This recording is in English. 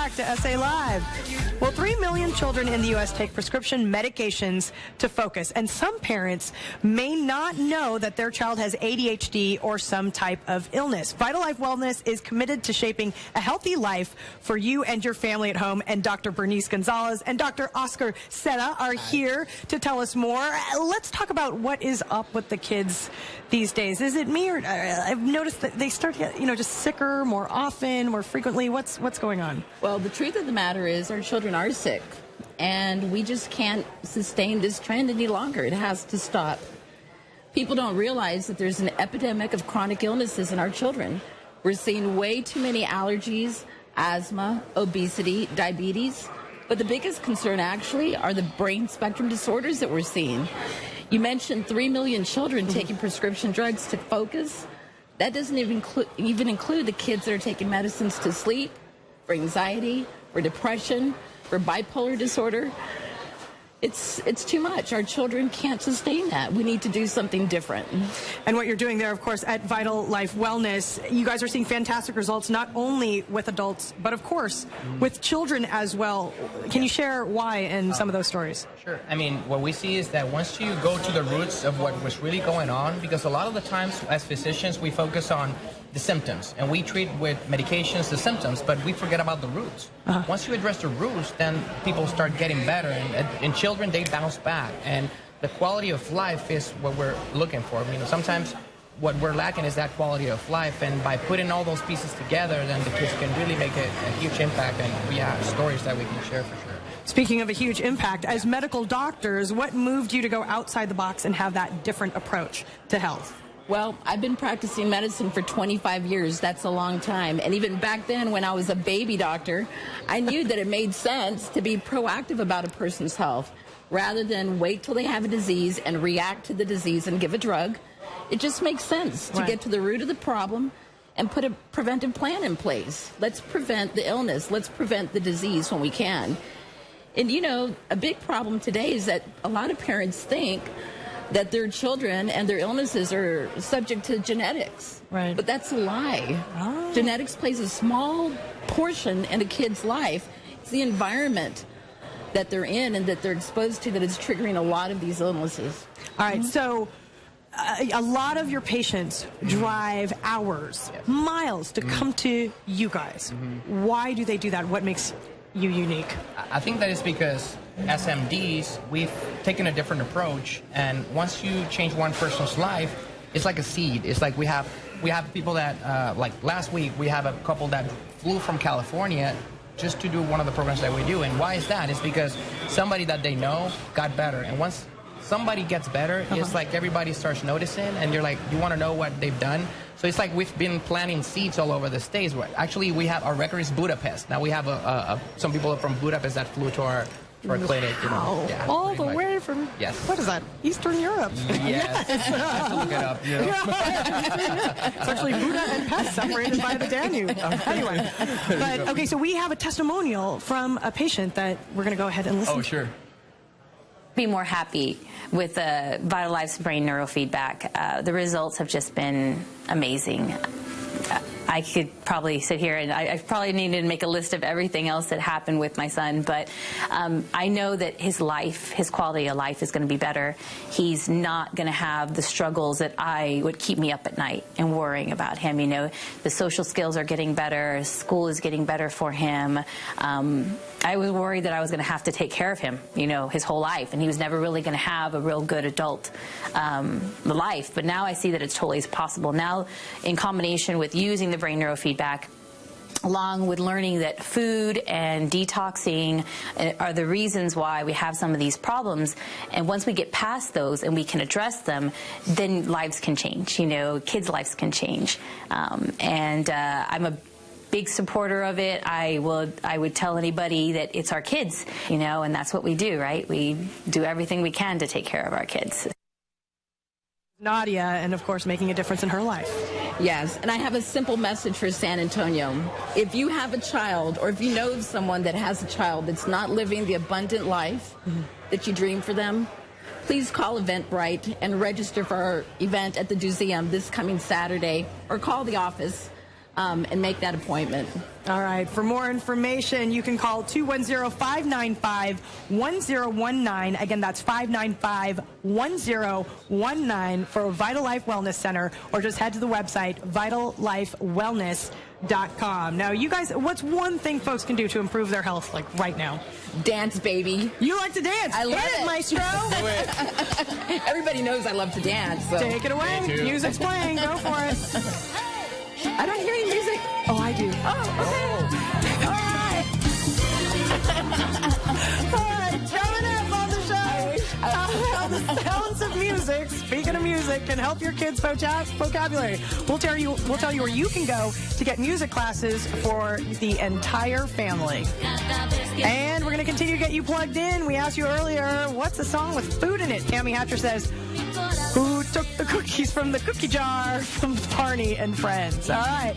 back to SA Live. Well, 3 million children in the U.S. take prescription medications to focus, and some parents may not know that their child has ADHD or some type of illness. Vital Life Wellness is committed to shaping a healthy life for you and your family at home, and Dr. Bernice Gonzalez and Dr. Oscar Seda are here to tell us more. Let's talk about what is up with the kids these days. Is it me, or I've noticed that they start to get, just sicker more often, more frequently? What's going on? Well, the truth of the matter is our children are sick, and we just can't sustain this trend any longer. It has to stop. People don't realize that there's an epidemic of chronic illnesses in our children. We're seeing way too many allergies, asthma, obesity, diabetes. But the biggest concern actually are the brain spectrum disorders that we're seeing. You mentioned 3 million children taking prescription drugs to focus. That doesn't even include the kids that are taking medicines to sleep, for anxiety, for depression, for bipolar disorder. It's too much. Our children can't sustain that. We need to do something different. And what you're doing there, of course, at Vital Life Wellness, you guys are seeing fantastic results, not only with adults, but of course, with children as well. Can you share why and some of those stories? Sure. I mean, what we see is that once you go to the roots of what was really going on, because a lot of the times as physicians, we focus on the symptoms, and we treat with medications the symptoms, but we forget about the roots. Once you address the roots, then people start getting better, and in children, they bounce back, and the quality of life is what we're looking for. Sometimes what we're lacking is that quality of life, and by putting all those pieces together, then the kids can really make a huge impact, and we have stories that we can share for sure. Speaking of a huge impact, as medical doctors, what moved you to go outside the box and have that different approach to health? Well, I've been practicing medicine for 25 years. That's a long time. And even back then, when I was a baby doctor, I knew that it made sense to be proactive about a person's health rather than wait till they have a disease and react to the disease and give a drug. It just makes sense to get to the root of the problem and put a preventive plan in place. Let's prevent the illness. Let's prevent the disease when we can. And, a big problem today is that a lot of parents think that their children and their illnesses are subject to genetics. Right. But that's a lie. Oh. Genetics plays a small portion in a kid's life. It's the environment that they're in and that they're exposed to that is triggering a lot of these illnesses. All right, so a lot of your patients drive hours, miles to come to you guys. Why do they do that? What makes you unique? I think that is because as MDs, we've taken a different approach, and once you change one person's life, it's like a seed. It's like we have people that, like last week, we have a couple that flew from California just to do one of the programs that we do. And why is that? It's because somebody that they know got better, and once somebody gets better, it's like everybody starts noticing, and you're like, you want to know what they've done. So it's like we've been planting seeds all over the States. Actually, we have our record is Budapest. Now we have some people from Budapest that flew to our clinic. Wow. All the way from, what is that, Eastern Europe? Yes. I have to look it up. It's actually Buda and Pest separated by the Danube. Anyway, but okay, so we have a testimonial from a patient that we're going to go ahead and listen to. Oh, sure. Be more happy with Vital Life's brain neurofeedback. The results have just been amazing. I could probably sit here and I probably needed to make a list of everything else that happened with my son, but I know that his quality of life is going to be better. He's not going to have the struggles that would keep me up at night and worrying about him. The social skills are getting better. School is getting better for him. I was worried that I was going to have to take care of him, his whole life, and he was never really going to have a real good adult life. But now I see that it's totally possible. Now, in combination with using the brain neurofeedback, along with learning that food and detoxing are the reasons why we have some of these problems. And once we get past those and we can address them, then lives can change. Kids' lives can change. I'm a big supporter of it. I would tell anybody that it's our kids, and that's what we do, right? We do everything we can to take care of our kids. Nadia, and of course making a difference in her life. Yes, and I have a simple message for San Antonio. If you have a child, or if you know of someone that has a child that's not living the abundant life that you dream for them, please call Eventbrite and register for our event at the museum this coming Saturday, or call the office and make that appointment. All right. For more information, you can call 210-595-1019. Again, that's 595-1019 for Vital Life Wellness Center, or just head to the website, vitallifewellness.com. Now, you guys, what's one thing folks can do to improve their health, like right now? Dance, baby. You like to dance. I love Hit it. Maestro. Everybody knows I love to dance. So. Take it away. Music's playing. Go for it. I don't hear any music. Oh, I do. Oh, okay. All right, coming up on the show, how the sounds of music, speaking of music, can help your kids' vocabulary. We'll tell you where you can go to get music classes for the entire family. And we're going to continue to get you plugged in. We asked you earlier, what's a song with food in it? Tammy Hatcher says, who took the cookies from the cookie jar from Barney and Friends? All right.